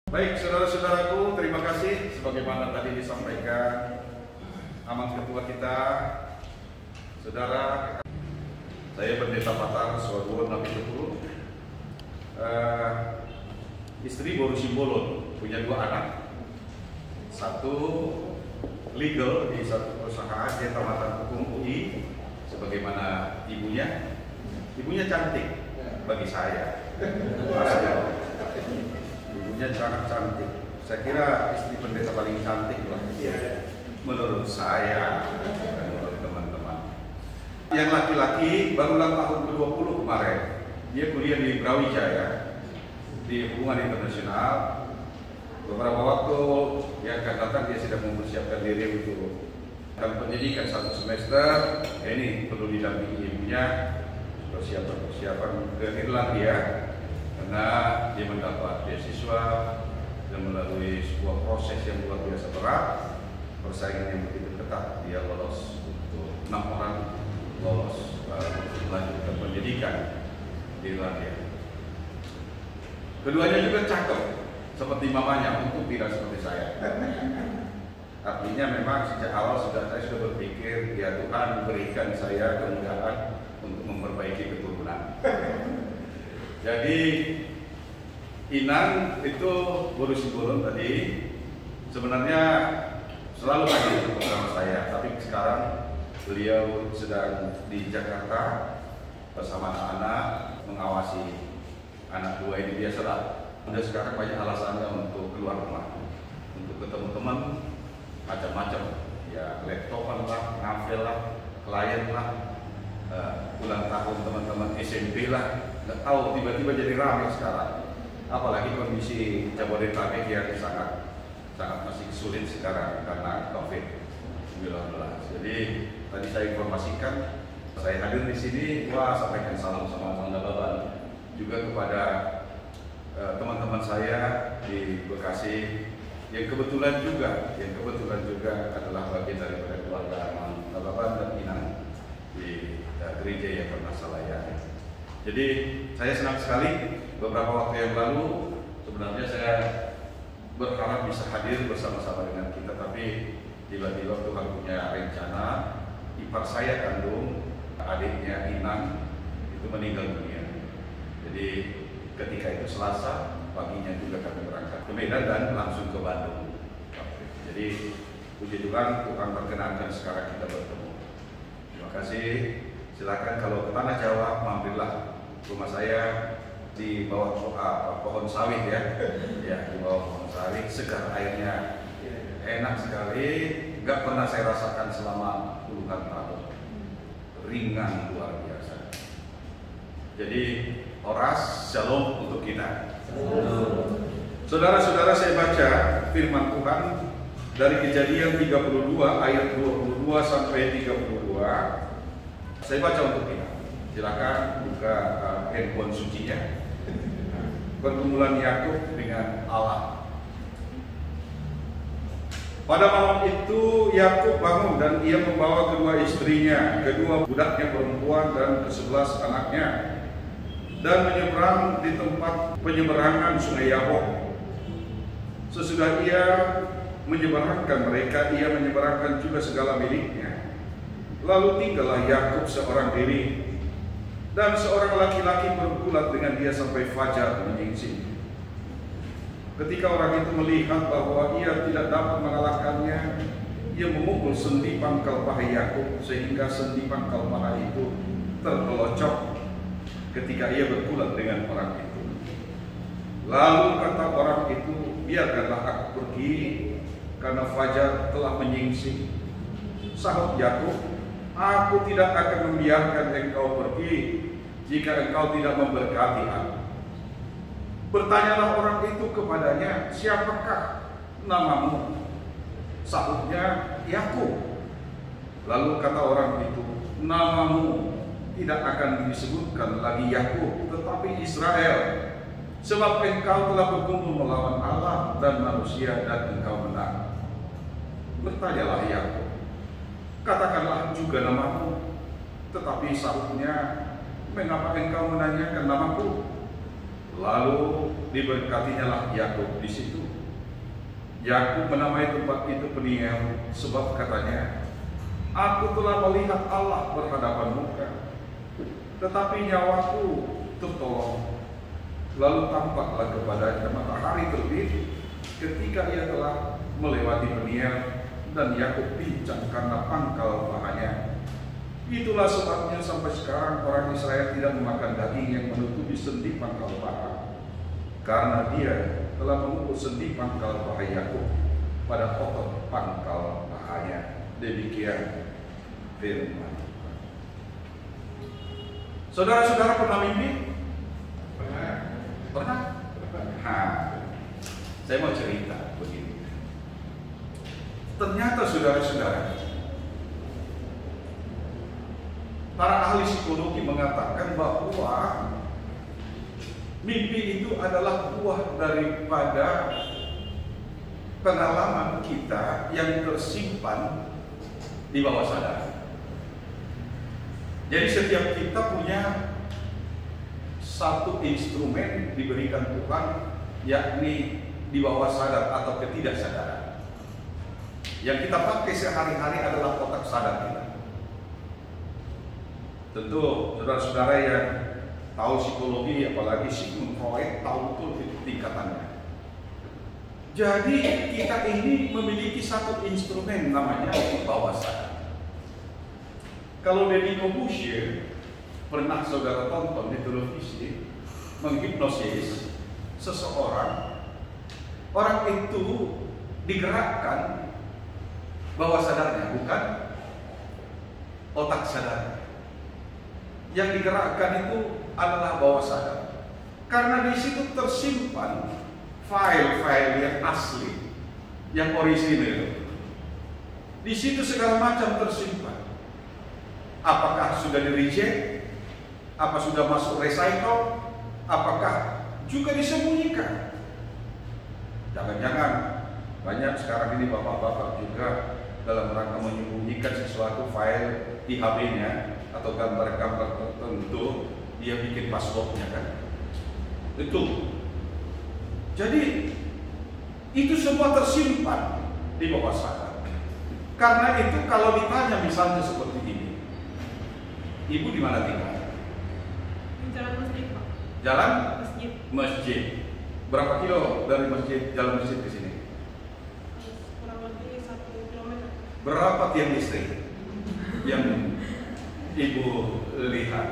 Baik, saudara-saudaraku, terima kasih sebagaimana tadi disampaikan amanat ketua kita, saudara. Saya Pendeta Patar Swaduwon Napitupulu, istri Boru Simbolon, punya 2 anak. Satu legal di satu perusahaan, dia tamatan hukum UI, sebagaimana ibunya. Ibunya cantik bagi saya. Ibunya sangat cantik. Saya kira istri pendeta paling cantik lah menurut saya dan menurut teman-teman. Yang laki-laki baru ulang tahun ke-20 kemarin. Dia kuliah di Brawijaya di hubungan internasional. Beberapa waktu yang akan datang dia sedang mempersiapkan diri untuk pendidikan 1 semester. Ini perlu didampingi ibunya persiapan ke Irlandia karena dia mendapat beasiswa dan melalui sebuah proses yang luar biasa berat, persaingan yang begitu ketat. Dia lolos untuk 6 orang lolos untuk melanjutkan pendidikan di Irlandia. Keduanya juga cakep seperti mamanya, untuk tidak seperti saya. Artinya memang sejak awal saya sudah berpikir, ya Tuhan berikan saya kemudahan untuk memperbaiki keturunan. Jadi Inang itu Boru Simbolon tadi sebenarnya selalu hadir bersama saya, tapi sekarang beliau sedang di Jakarta bersama anak-anak mengawasi anak 2 ini. Biasalah, udah sekarang banyak alasannya untuk keluar rumah, untuk ketemu teman macam-macam, ya laptopan lah, ngavel lah, klien lah, ulang tahun teman-teman SMP lah, nggak tahu tiba-tiba jadi ramai sekarang. Apalagi kondisi Jabodetabek yang sangat masih sulit sekarang karena COVID-19. Jadi tadi saya informasikan, saya hadir di sini, sampaikan salam sama Bang Baban juga kepada teman-teman saya di Bekasi yang kebetulan juga adalah bagian daripada keluarga Bang Baban dan Inang di gereja yang pernah saya layani. Jadi saya senang sekali. Beberapa waktu yang lalu sebenarnya saya berharap bisa hadir bersama-sama dengan kita, tapi tiba-tiba Tuhan punya rencana. Ipar saya kandung, adiknya Inang itu meninggal dunia. Jadi ketika itu Selasa paginya juga kami berangkat ke Medan dan langsung ke Bandung. Jadi puji Tuhan, Tuhan perkenankan sekarang kita bertemu. Terima kasih. Silakan kalau ke Tanah Jawa, mampirlah rumah saya di bawah pohon sawit ya, di bawah pohon sawit, segar airnya enak sekali, nggak pernah saya rasakan selama puluhan tahun, ringan luar biasa. Jadi oras shalom untuk kita. Saudara-saudara, saya baca firman Tuhan dari Kejadian 32 ayat 22 sampai 32. Saya baca untuk kita. Silakan buka handphone sucinya. Pergumulan Yakub dengan Allah. Pada malam itu Yakub bangun dan ia membawa kedua istrinya, kedua budaknya perempuan dan ke-11 anaknya, dan menyeberang di tempat penyeberangan sungai Yabok. Sesudah ia menyeberangkan mereka, ia menyeberangkan juga segala miliknya. Lalu tinggallah Yakub seorang diri, dan seorang laki-laki bergulat dengan dia sampai fajar menyingsing. Ketika orang itu melihat bahwa ia tidak dapat mengalahkannya, ia memukul sendi pangkal paha Yakub sehingga sendi pangkal paha itu terpelocok ketika ia bergulat dengan orang itu. Lalu kata orang itu, biarkanlah aku pergi karena fajar telah menyingsing. Sahut Yakub, aku tidak akan membiarkan engkau pergi jika engkau tidak memberkati aku. Bertanyalah orang itu kepadanya, siapakah namamu? Sahutnya, Yakub. Lalu kata orang itu, namamu tidak akan disebutkan lagi Yakub, tetapi Israel, sebab engkau telah berkumpul melawan Allah dan manusia dan engkau menang. Bertanyalah Yakub, katakanlah juga namamu. Tetapi sahutnya, mengapa engkau menanyakan namaku? Lalu diberkatinya lah Yakub di situ. Yakub menamai tempat itu Peniel, sebab katanya, aku telah melihat Allah berhadapan muka, tetapi nyawaku tertolong. Lalu tampaklah kepadanya matahari terbit ketika ia telah melewati Peniel, dan Yakub pincang karena pangkal pahanya. Itulah sebabnya sampai sekarang orang Israel tidak memakan daging yang menutupi sendi pangkal paha, karena dia telah memukul sendi pangkal paha Yakub pada otot pangkal pahanya. Demikian firman. Saudara-saudara pernah mimpi? Pernah? Saya mau cerita begini. Ternyata saudara-saudara, para ahli psikologi mengatakan bahwa mimpi itu adalah buah daripada pengalaman kita yang tersimpan di bawah sadar. Jadi setiap kita punya satu instrumen diberikan Tuhan, yakni di bawah sadar atau ketidaksadaran. Yang kita pakai sehari-hari adalah otak sadar kita. Tentu saudara-saudara yang tahu psikologi, apalagi Sigmund Freud, tahu betul tingkatannya. Jadi kita ini memiliki satu instrumen namanya bawah sadar. Kalau Deddy Corbuzier pernah saudara tonton di televisi menghipnosis seseorang, orang itu digerakkan bawah sadarnya, bukan otak sadar. Yang digerakkan itu adalah bawah sadar, karena di situ tersimpan file-file yang asli, yang orisinil. Di situ segala macam tersimpan. Apakah sudah di-reject? Apa sudah masuk recycle? Apakah juga disembunyikan? Jangan-jangan banyak sekarang ini bapak-bapak juga dalam rangka menyembunyikan sesuatu file di HP-nya atau gambar-gambar tertentu, dia bikin passwordnya kan? Itu. Jadi itu semua tersimpan di bawah sadar. Karena itu kalau ditanya misalnya seperti ini, ibu di mana tinggal? Jalan masjid, Pak. Jalan? Masjid. Masjid. Berapa kilo dari masjid, jalan masjid ke sini? Kurang lebih 1 kilometer. Berapa tiang listrik yang ibu lihat?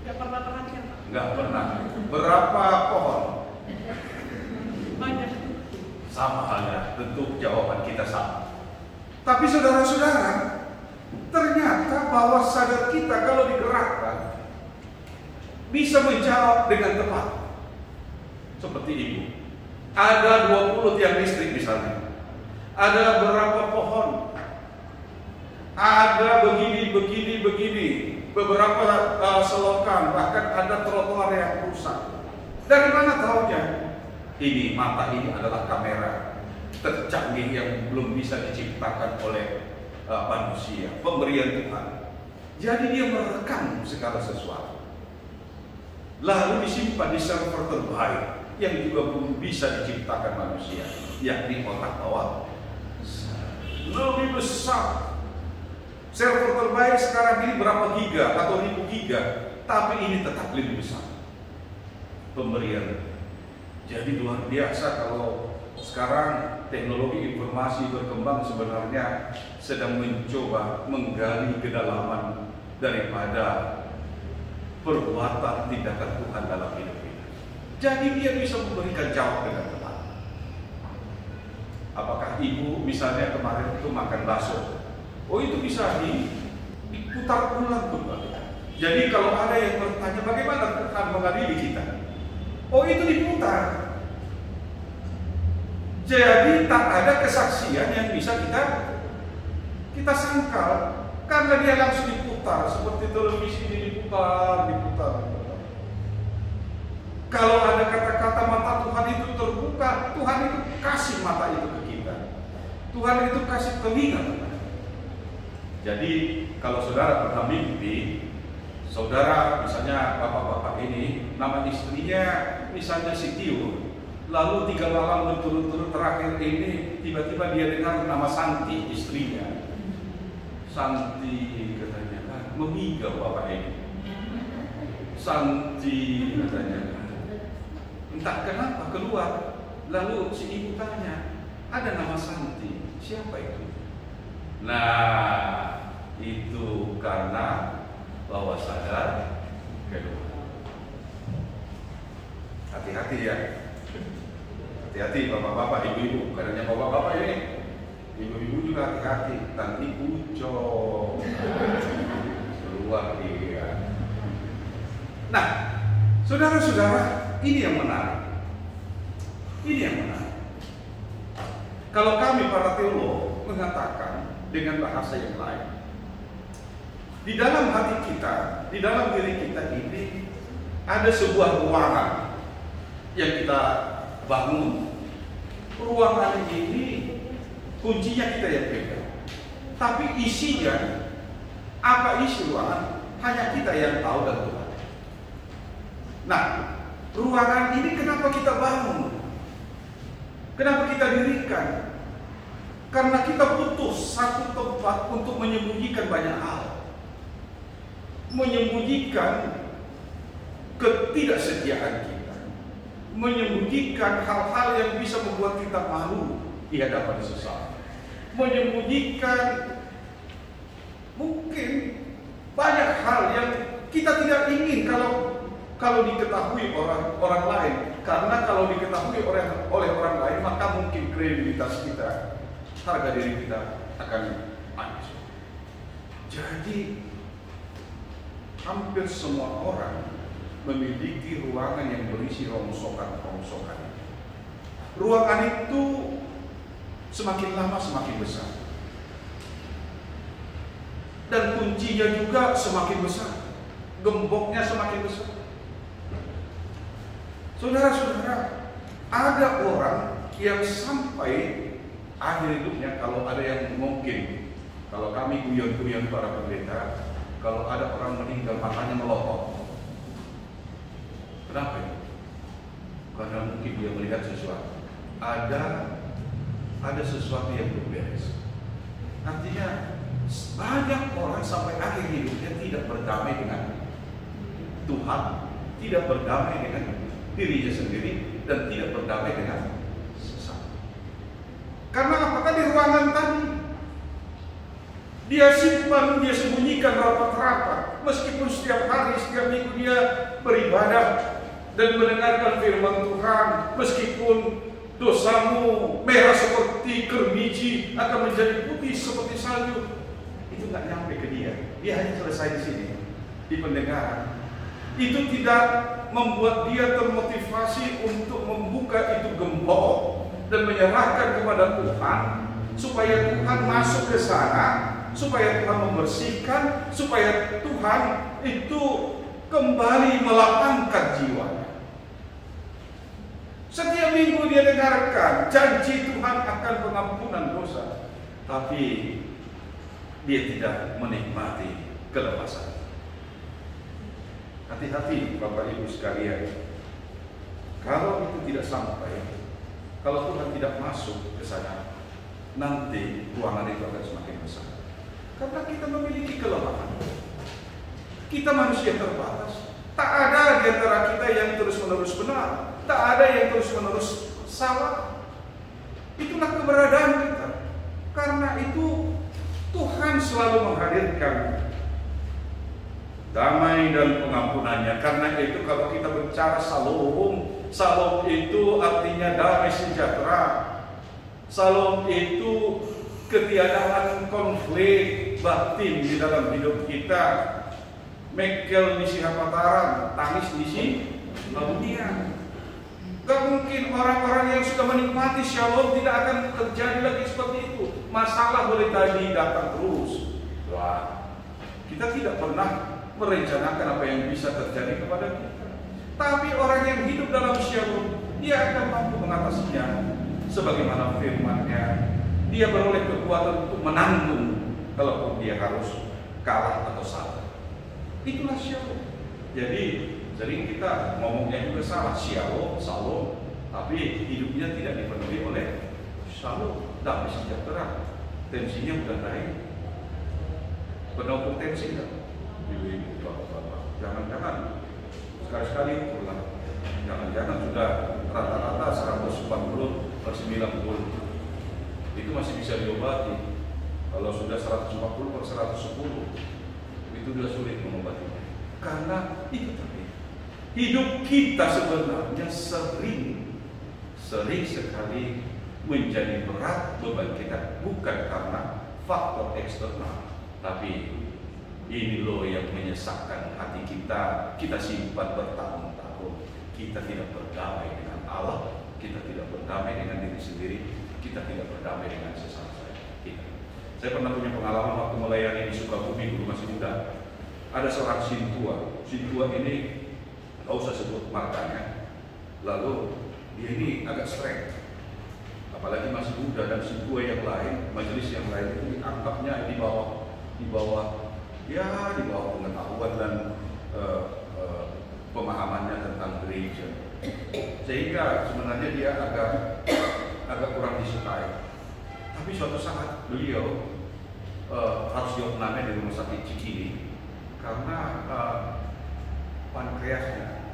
Gak pernah perhatian, Pak. Nggak pernah. Berapa pohon? Banyak. Sama halnya, tentu jawaban kita sama. Tapi saudara-saudara, ternyata bawah sadar kita kalau digerakkan bisa menjawab dengan tepat. Seperti ibu, ada 20 tiang listrik misalnya, ada berapa pohon, ada begini, beberapa selokan, bahkan ada trotoar yang rusak. Dari mana tahunya? Ini mata ini adalah kamera tercanggih yang belum bisa diciptakan oleh manusia, pemberian Tuhan. Jadi dia merekam segala sesuatu, lalu disimpan di server terbaik yang juga belum bisa diciptakan manusia, yakni otak bawah. Lebih besar. Server terbaik sekarang ini berapa giga atau ribu giga, tapi ini tetap lebih besar pemberian. Jadi luar biasa kalau sekarang teknologi informasi berkembang, sebenarnya sedang mencoba menggali kedalaman daripada perbuatan tindakan Tuhan dalam hidup kita. Jadi dia bisa memberikan jawab dengan tepat. Apakah ibu misalnya kemarin itu makan bakso? Oh, itu bisa diputar ulang kembali. Jadi kalau ada yang bertanya bagaimana Tuhan mengadili kita, oh itu diputar. Jadi tak ada kesaksian yang bisa kita sangkal, karena dia langsung diputar seperti televisi ini diputar. Kalau ada kata-kata mata Tuhan itu terbuka, Tuhan itu kasih mata itu ke kita. Tuhan itu kasih telinga. Jadi kalau saudara pernah mimpi, Saudara, misalnya bapak-bapak ini, nama istrinya misalnya Sitio, lalu 3 malam berturut-turut terakhir ini tiba-tiba dia dengar nama Santi, istrinya. Santi katanya, memigau bapak ini. Santi katanya, entah kenapa keluar. Lalu si ibu tanya, ada nama Santi, siapa itu? Nah, itu karena bahwa sadar kedua. Hati-hati ya, hati-hati bapak-bapak, ibu-ibu. Karena bapak-bapak ini, ibu-ibu juga hati-hati. Nanti ucok keluar dia. Nah, saudara-saudara, ini yang menarik. Ini yang menarik. Kalau kami para teolog mengatakan dengan bahasa yang lain, di dalam hati kita, di dalam diri kita ini ada sebuah ruangan yang kita bangun. Ruangan ini kuncinya kita yang pegang, tapi isinya, apa isi ruangan, hanya kita yang tahu dan Tuhan. Nah, ruangan ini kenapa kita bangun? Kenapa kita dirikan? Karena kita butuh satu tempat untuk menyembunyikan banyak hal. Menyembunyikan ketidaksetiaan kita, menyembunyikan hal-hal yang bisa membuat kita malu di hadapan sesama, menyembunyikan mungkin banyak hal yang kita tidak ingin kalau diketahui orang lain. Karena kalau diketahui oleh orang lain, maka mungkin kredibilitas kita, harga diri kita akan hancur. Jadi hampir semua orang memiliki ruangan yang berisi rongsokan-rongsokan. Ruangan itu semakin lama semakin besar, dan kuncinya juga semakin besar, gemboknya semakin besar. Saudara-saudara, ada orang yang sampai akhir hidupnya, kalau ada yang mungkin, kalau kami guyon-guyon para pendeta, kalau ada orang meninggal matanya melotot. Kenapa ya? Karena mungkin dia melihat sesuatu. Ada sesuatu yang beres. Artinya banyak orang sampai akhir hidupnya tidak berdamai dengan Tuhan, tidak berdamai dengan dirinya sendiri, dan tidak berdamai dengan sesama. Karena apakah di ruangan tadi dia simpan, dia sembunyikan rapat-rapat, meskipun setiap hari, setiap minggu dia beribadah dan mendengarkan firman Tuhan, meskipun dosamu merah seperti kermiji akan menjadi putih seperti salju, itu nggak nyampe ke dia. Dia hanya selesai di sini, di pendengaran. Itu tidak membuat dia termotivasi untuk membuka itu gembok dan menyerahkan kepada Tuhan, supaya Tuhan masuk ke sana, supaya Tuhan membersihkan, supaya Tuhan itu kembali melapangkan jiwanya. Setiap minggu dia dengarkan janji Tuhan akan pengampunan dosa, tapi dia tidak menikmati kelepasan. Hati-hati Bapak Ibu sekalian, kalau itu tidak sampai, kalau Tuhan tidak masuk ke sana, nanti ruangan itu akan semakin besar. Karena kita memiliki kelemahan. Kita manusia terbatas. Tak ada di antara kita yang terus-menerus benar, tak ada yang terus-menerus salah. Itulah keberadaan kita. Karena itu Tuhan selalu menghadirkan damai dan pengampunannya. Karena itu kalau kita bicara salom, salom itu artinya damai sejahtera. Salom itu ketiadaan konflik batin di dalam hidup kita. Mekel misi hapataran, tangis misi dunia. Gak mungkin orang-orang yang sudah menikmati shalom tidak akan terjadi lagi seperti itu. Masalah boleh tadi datang terus. Wah, kita tidak pernah merencanakan apa yang bisa terjadi kepada kita. Tapi orang yang hidup dalam shalom, dia akan mampu mengatasinya. Sebagaimana firman-Nya, dia beroleh kekuatan untuk menanggung kalaupun dia harus kalah atau salah. Itulah shalom. Jadi sering kita ngomongnya juga salah, shalom, tapi hidupnya tidak dipenuhi oleh shalom, damai sejahtera. Tensinya udah naik. Penuh potensi kan? Ibu-ibu, bapak-bapak. Jangan-jangan sekali-sekali pulang. Jangan-jangan sudah rata-rata 140/90. Itu masih bisa diobati. Kalau sudah 140/110, itu sudah sulit mengobatinya. Karena itu tadi, hidup kita sebenarnya sering sekali menjadi berat beban kita, bukan karena faktor eksternal, tapi ini loh yang menyesakkan hati kita. Kita simpan bertahun-tahun, kita tidak berdamai dengan Allah, kita tidak berdamai dengan diri sendiri, kita tidak berdamai dengan sesama kita. Saya pernah punya pengalaman waktu melayani di Sukabumi dulu masih muda. Ada seorang Sintua ini nggak usah sebut markanya. Lalu dia ini agak strength, apalagi masih muda, dan Sintua yang lain, majelis yang lain itu dianggapnya di bawah pengetahuan dan pemahamannya tentang gereja, sehingga sebenarnya dia agak kurang disukai. Tapi suatu saat beliau harus diopname di rumah sakit Cikini karena pankreasnya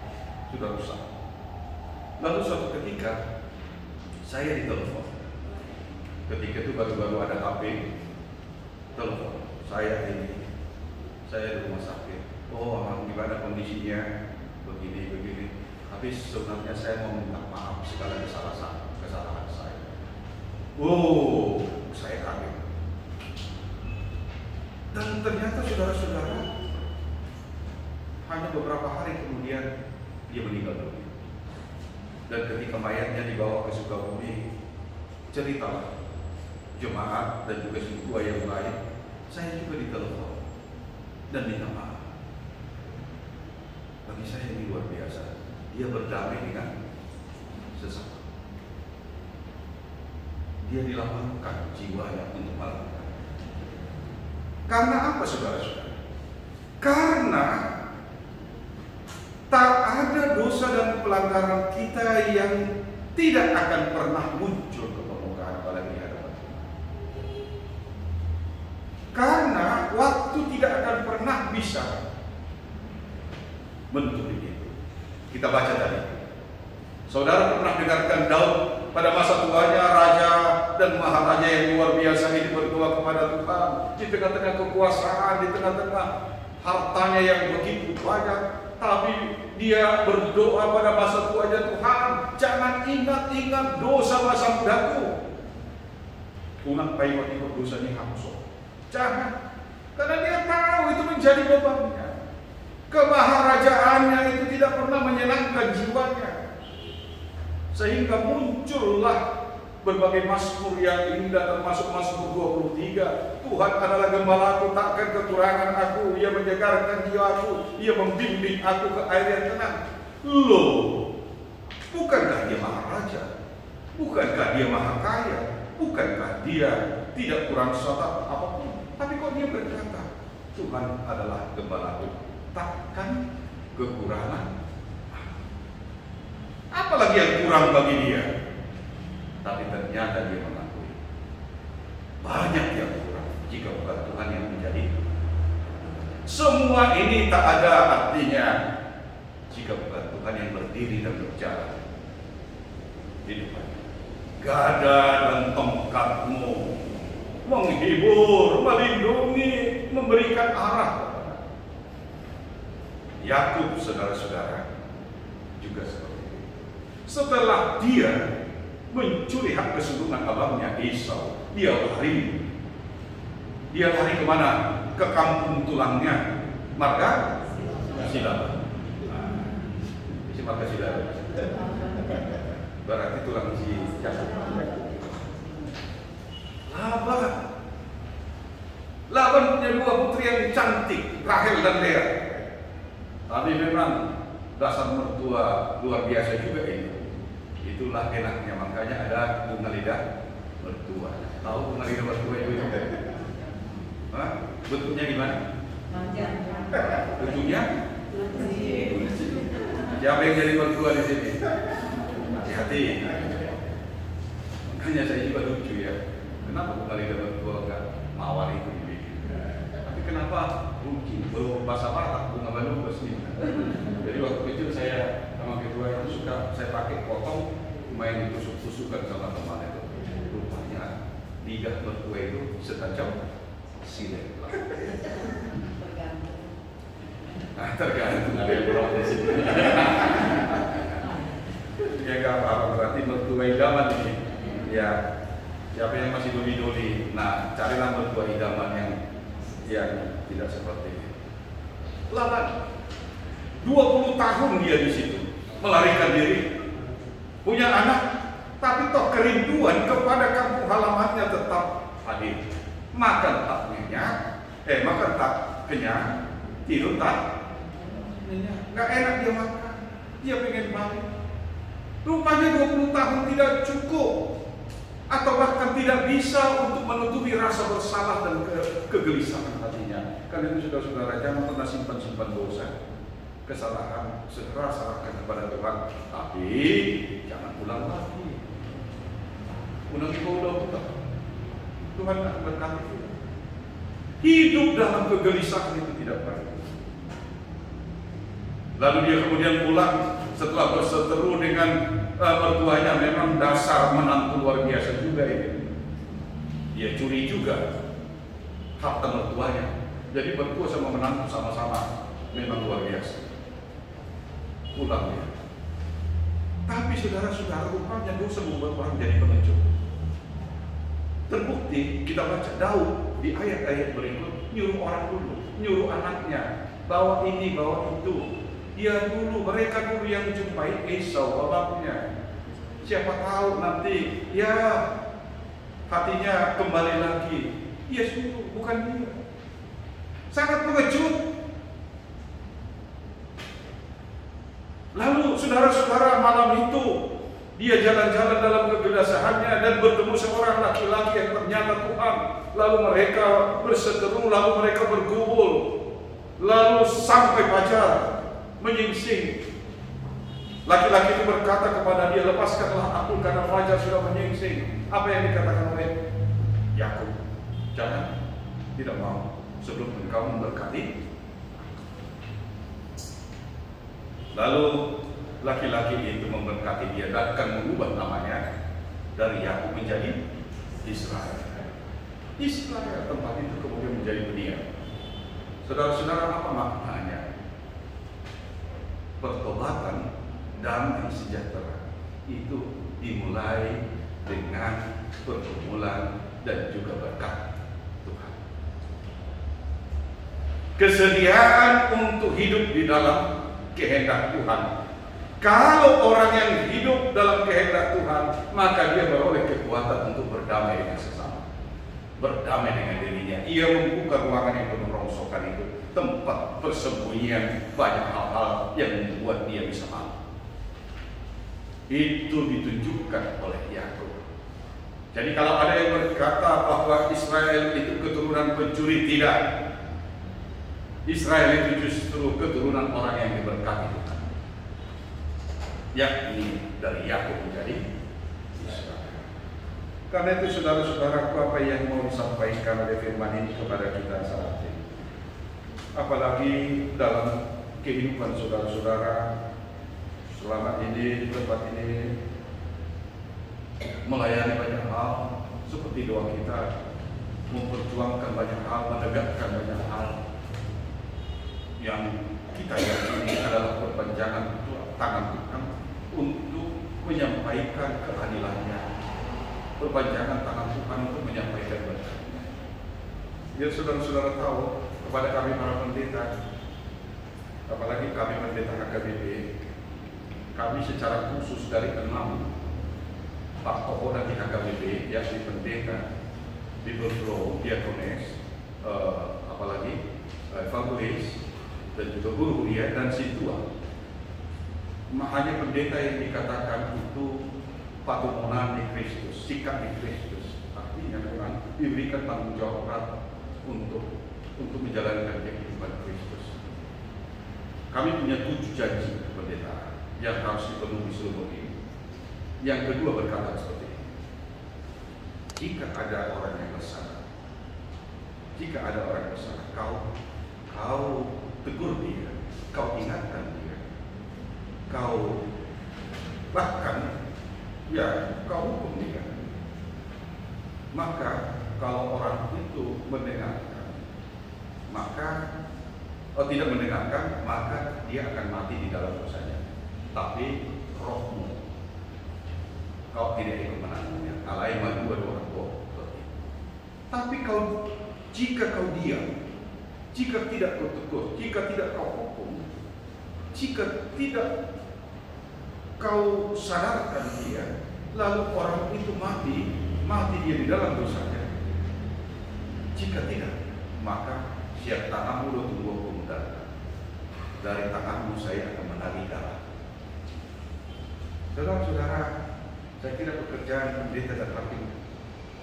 sudah rusak. Lalu suatu ketika saya ditelepon. Ketika itu baru-baru ada HP, telepon saya di rumah sakit. Oh, gimana kondisinya? Begini. Tapi sebenarnya saya mau minta maaf segala kesalahan saya. Oh, saya kaget. Dan ternyata saudara-saudara, hanya beberapa hari kemudian dia meninggal dunia. Dan ketika mayatnya dibawa ke Sukabumi, ceritalah jemaat dan juga Sintua yang lain, saya juga ditelepon dan minta maaf. Bagi saya ini luar biasa. Dia berdamai dengan sesama. Dia dilapangkan jiwanya untuk melakukan. Karena apa, saudara-saudara? Karena tak ada dosa dan pelanggaran kita yang tidak akan pernah muncul ke permukaan, apalagi di hadapan Tuhan. Karena waktu tidak akan pernah bisa menutupi itu. Kita baca tadi. Saudara pernah dengarkan Daud pada masa tuanya, raja dan maharaja yang luar biasa ini berdoa kepada Tuhan di tengah-tengah kekuasaan, di tengah-tengah hartanya yang begitu banyak, tapi dia berdoa pada masa tuanya, Tuhan, jangan ingat-ingat dosa masa mudaku. Unang paiwat itu dosanya hapus. Jangan, karena dia tahu itu menjadi bebannya. Kemaharajaannya itu tidak pernah menyenangkan jiwanya. Sehingga muncullah berbagai mazmur yang indah, termasuk Mazmur 23. Tuhan adalah gembalaku, takkan kekurangan aku. Ia menyegarkan jiwaku, Ia membimbing aku ke air yang tenang. Loh, bukankah dia maharaja? Bukankah dia maha kaya? Bukankah dia tidak kurang sesuatu apapun? Tapi kok dia berkata, Tuhan adalah gembalaku, takkan kekurangan. Apalagi yang kurang bagi dia? Tapi ternyata dia mengakui banyak yang kurang jika bukan Tuhan yang menjadi. Semua ini tak ada artinya jika bukan Tuhan yang berdiri dan berjalan di depannya. Gada dan tongkatmu menghibur, melindungi, memberikan arah. Yakub, saudara-saudara, juga seperti itu. Setelah dia mencuri hak kesulungan abangnya Esau, dia lari. Dia lari kemana? Ke kampung tulangnya, marga Silaba. Si marga Silaba. Berarti tulang si Yakub. Laban punya dua putri yang cantik, Rahel dan Lea. Tapi memang dasar mertua luar biasa juga ini. Itulah enaknya, makanya ada bunga lidah mertua. Tahu bunga lidah mertua itu? Hah? Bentuknya gimana? Ujungnya siapa yang jadi mertua di sini? Hati-hati. Makanya saya juga lucu ya. Kenapa bukan lidah mertua enggak mawar itu dibikin? Tapi kenapa mungkin bahasa Batak bunga balubas nih? Jadi waktu kecil saya sama ketua itu suka saya pakai potong main ditusuk-tusukkan sama teman itu. Rupanya lidah mertua itu setajam silet. Tergantung ada yang berapa di sini. Ya nggak apa-apa, berarti mertua idaman ini. Ya, siapa yang masih doli-doli, nah carilah mertua idaman yang tidak seperti ini. Laban 20 tahun dia di situ melarikan diri, punya anak, tapi toh kerinduan kepada kampung halamannya tetap hadir. Makan tak makan tak kenyang, tidur tak kenyang. Nggak enak dia makan, dia pengen balik. Rupanya 20 tahun tidak cukup, atau bahkan tidak bisa untuk menutupi rasa bersalah dan kegelisahan hatinya. Karena itu saudara-saudara, jangan pernah simpan-simpan dosa, kesalahan, segera serahkan kepada Tuhan. Tapi jangan ulang lagi. Ulang Tuhan akan berkati kita. Hidup dalam kegelisahan itu tidak baik. Lalu dia kemudian pulang setelah berseteru dengan mertuanya. Memang dasar menantu luar biasa juga ini. Dia curi juga harta mertuanya. Jadi mertua sama menantu sama-sama memang luar biasa. Pulang dia. Tapi saudara-saudara, rupanya dosa membuat orang jadi pengecut. Terbukti kita baca Daud di ayat-ayat berikut, nyuruh orang dulu, nyuruh anaknya, bawa ini, bawa itu. Dia dulu, mereka dulu yang jumpai Esau bapaknya. Siapa tahu nanti ya hatinya kembali lagi. Dia suruh, bukan dia. Sangat pengecut. Lalu saudara-saudara, malam itu dia jalan-jalan dalam kegelisahannya dan bertemu seorang laki-laki yang ternyata Tuhan. Lalu mereka berseteru, lalu mereka bergumul, lalu sampai fajar menyingsing. Laki-laki itu berkata kepada dia, lepaskanlah aku karena fajar sudah menyingsing. Apa yang dikatakan oleh Yakub? Jangan, tidak mau sebelum engkau memberkati. Lalu laki-laki itu memberkati dia dan akan mengubah namanya dari Yakub menjadi Israel. Israel tempat itu kemudian menjadi pendiam. Saudara-saudara, apa maknanya? Pertobatan, damai sejahtera itu dimulai dengan pergumulan dan juga berkat Tuhan. Kesediaan untuk hidup di dalam kehendak Tuhan. Kalau orang yang hidup dalam kehendak Tuhan, maka dia beroleh kekuatan untuk berdamai dengan sesama, berdamai dengan dirinya. Ia membuka ruangan yang penuh rongsokan itu, tempat persembunyian banyak hal-hal yang membuat dia bisa malu. Itu ditunjukkan oleh Yakub. Jadi kalau ada yang berkata bahwa Israel itu keturunan pencuri, tidak. Israel itu justru keturunan orang yang diberkati Tuhan, yakni dari Yakub menjadi Israel. Karena itu saudara-saudaraku, apa yang mau disampaikan oleh firman ini kepada kita saat ini, apalagi dalam kehidupan saudara-saudara selama ini di tempat ini, melayani banyak hal seperti doa kita, memperjuangkan banyak hal, menegakkan banyak hal yang kita yakini adalah perpanjangan tangan Tuhan untuk menyampaikan keadilannya, perpanjangan tangan Tuhan untuk menyampaikan berkatnya. Biar saudara-saudara tahu, kepada kami para pendeta, apalagi kami pendeta HKBP, kami secara khusus dari 6 Pak Tokoh di HKBP, yakni pendeta, Bible Diakones, apalagi evangelis, dan juga guru kuliah dan situa. Hanya pendeta yang dikatakan itu patumunan di Kristus, sikap di Kristus. Artinya memang diberikan tanggung jawab berat untuk menjalankan kehidupan Kristus. kami punya 7 janji pendeta yang harus dipenuhi seluruh ini. Yang kedua berkata seperti ini: jika ada orang yang bersalah, kau tegur dia, kau ingatkan dia, kau bahkan kau hukum dia. Maka kalau orang itu mendengarkan, tidak mendengarkan, maka dia akan mati di dalam dosanya. Tapi rohmu kau tidak ikut menanggungnya. Al-Aimah 2:20. Tapi jika kau diam, jika tidak kau tegur, jika tidak kau hukum, jika tidak kau sadarkan dia, lalu orang itu mati dia di dalam dosanya. Jika tidak, maka siap tanganmu lo tunggu hukum dari tanganmu saya akan menagih darah. Saudara-saudara, saya kira pekerjaan pendeta dan hakim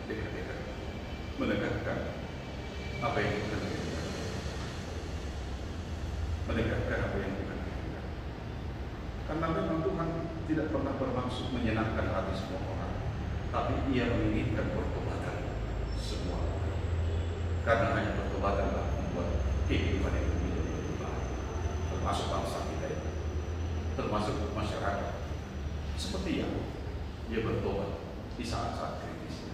dekat-dekat menegakkan apa yang kita lakukan, menegakkan apa yang kita lakukan. Karena memang Tuhan tidak pernah bermaksud menyenangkan hati semua orang, tapi Ia menginginkan pertobatan semua orang. Karena hanya pertobatanlah membuat kehidupan yang lebih baik, termasuk bangsa kita ini, termasuk masyarakat. Seperti yang dia bertobat di saat-saat kritis,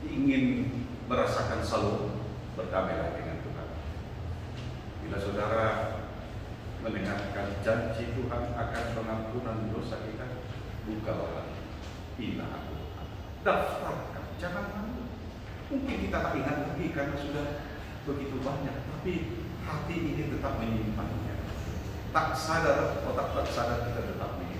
ingin merasakan selalu berdamai dengan Tuhan. Bila saudara mendengarkan janji Tuhan akan pengampunan dosa kita, bukalah Al-Quran, daftarkan, jangan malu. Mungkin kita tak ingat lagi karena sudah begitu banyak, tapi hati ini tetap menyimpannya. Tak sadar, otak tak sadar kita tetap menyimpan.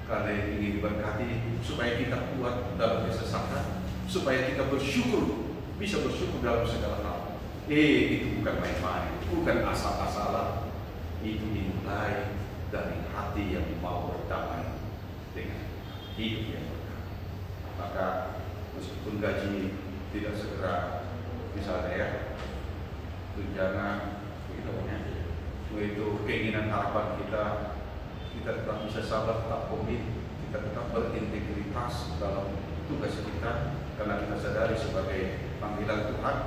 Karena yang ingin diberkati supaya kita kuat dalam kesesatan, supaya kita bisa bersyukur dalam segala hal. Itu bukan main-main, bukan asal-asalan. Itu dimulai dari hati yang mau berdamai dengan hidup yang berkah. Maka meskipun gaji tidak segera, misalnya tunjangan, begitu keinginan harapan kita tetap bisa sabar, tetap komit, kita tetap berintegritas dalam tugas kita, karena kita sadari sebagai panggilan Tuhan.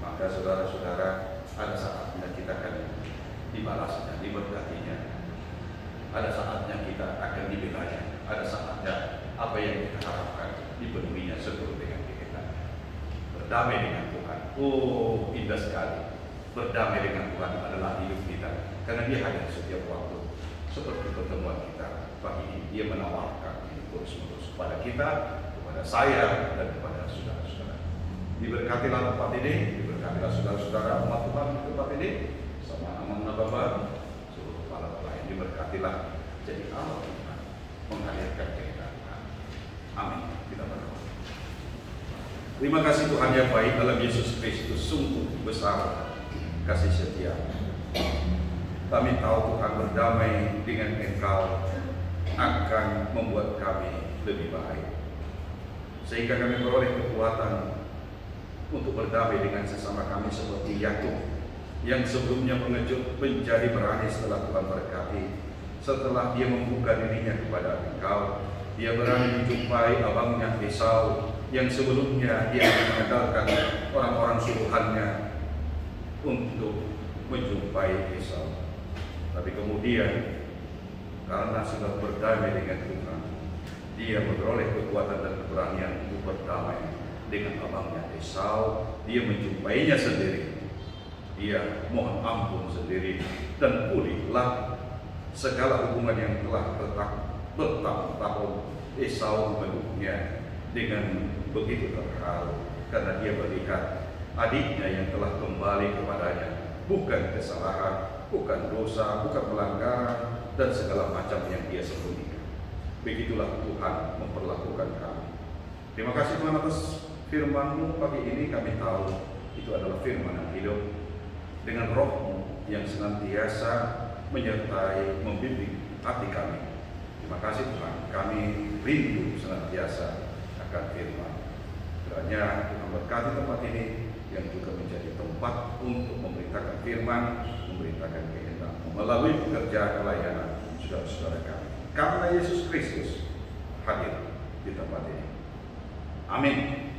Maka saudara-saudara, ada saatnya kita akan dibalasnya, diberkatinya. Ada saatnya kita akan dibelanya. Ada saatnya apa yang kita harapkan dipenuhinya seturut dengan kita. Berdamai dengan Tuhan. Oh, indah sekali. Berdamai dengan Tuhan adalah hidup kita, karena Dia hadir setiap waktu. Seperti pertemuan kita pagi ini, Dia menawarkan hidup terus-menerus kepada kita, kepada saya, dan kepada saudara-saudara. Diberkatilah tempat ini, diberkatilah saudara-saudara umat Tuhan di tempat ini, sama nama Bapa, seluruh kepala pelayan. Diberkatilah jadi Allah Tuhan menghadirkan kehidupan. Amin. Kita berdoa. Terima kasih Tuhan yang baik, dalam Yesus Kristus sungguh besar kasih setia. Kami tahu Tuhan berdamai dengan Engkau akan membuat kami lebih baik, sehingga kami beroleh kekuatan untuk berdamai dengan sesama kami, seperti Yakub yang sebelumnya mengejut menjadi berani setelah Tuhan berkati. Setelah dia membuka dirinya kepada Engkau, dia berani menjumpai abangnya Esau yang sebelumnya dia mengandalkan orang-orang suruhannya untuk menjumpai Esau. Tapi kemudian karena sudah berdamai dengan Tuhan, dia memperoleh kekuatan dan keberanian untuk berdamai dengan abangnya Esau. Dia menjumpainya sendiri, dia mohon ampun sendiri, dan pulihlah segala hubungan yang telah retak bertahun-tahun. Esau memeluknya dengan begitu terharu karena dia melihat adiknya yang telah kembali kepadanya, bukan kesalahan, bukan dosa, bukan pelanggaran, dan segala macam yang dia sembunyikan. Begitulah Tuhan memperlakukan kami. Terima kasih Tuhan atas firman-Mu pagi ini. Kami tahu itu adalah firman yang hidup, dengan Roh-Mu yang senantiasa menyertai, membimbing hati kami. Terima kasih Tuhan, kami rindu senantiasa akan firman. Kiranya Tuhan berkati tempat ini, yang juga menjadi tempat untuk memberitakan firman, memberitakan kehendak melalui pekerjaan pelayanan saudara-saudara kami. Karena Yesus Kristus hadir di tempat ini. Amin.